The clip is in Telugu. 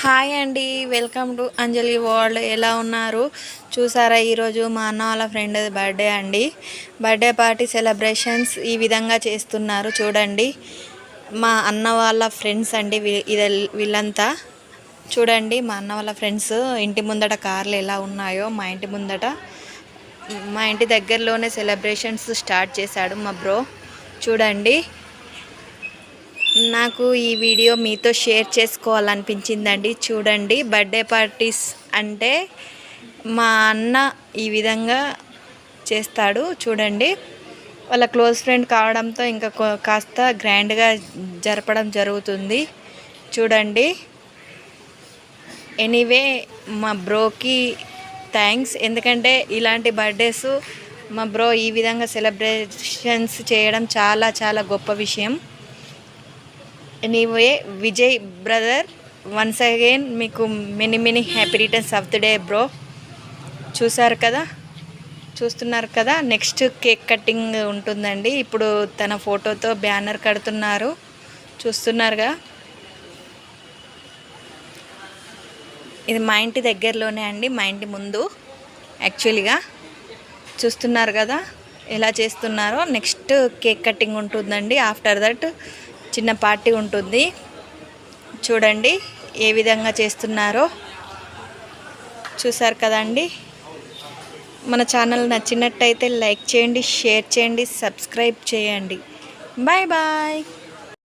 హాయ్ అండి, వెల్కమ్ టు అంజలి వరల్డ్. ఎలా ఉన్నారు? చూసారా, ఈరోజు మా అన్న వాళ్ళ ఫ్రెండ్ బర్త్డే అండి. బర్త్డే పార్టీ సెలబ్రేషన్స్ ఈ విధంగా చేస్తున్నారు. చూడండి, మా అన్న వాళ్ళ ఫ్రెండ్స్ అండి వీళ్ళంతా. చూడండి, మా అన్న వాళ్ళ ఫ్రెండ్స్ ఇంటి ముందట కార్లు ఎలా ఉన్నాయో. మా ఇంటి దగ్గరలోనే సెలబ్రేషన్స్ స్టార్ట్ చేశాడు మా బ్రో. చూడండి, నాకు ఈ వీడియో మీతో షేర్ చేసుకోవాలనిపించిందండి. చూడండి, బర్త్డే పార్టీస్ అంటే మా అన్న ఈ విధంగా చేస్తాడు. చూడండి, వాళ్ళ క్లోజ్ ఫ్రెండ్ కావడంతో ఇంకా కాస్త గ్రాండ్గా జరపడం జరుగుతుంది. చూడండి, ఎనీవే మా బ్రోకి థ్యాంక్స్. ఎందుకంటే ఇలాంటి బర్త్డేస్ మా బ్రో ఈ విధంగా సెలబ్రేషన్స్ చేయడం చాలా చాలా గొప్ప విషయం. Anyway, Vijay brother, once again మీకు many happy returns of the day bro. చూస్తున్నారు కదా, నెక్స్ట్ కేక్ కటింగ్ ఉంటుందండి. ఇప్పుడు తన ఫోటోతో బ్యానర్ కడుతున్నారు. చూస్తున్నారుగా, ఇది మా ఇంటి దగ్గరలోనే అండి, మా ఇంటి ముందు యాక్చువల్గా. చూస్తున్నారు కదా ఎలా చేస్తున్నారో. నెక్స్ట్ కేక్ కటింగ్ ఉంటుందండి. ఆఫ్టర్ దట్ చిన్న పార్టీ ఉంటుంది. చూడండి ఏ విధంగా చేస్తున్నారో. చూసారు కదండి. మన ఛానల్ నచ్చినట్టయితే లైక్ చేయండి, షేర్ చేయండి, సబ్స్క్రైబ్ చేయండి. Bye bye.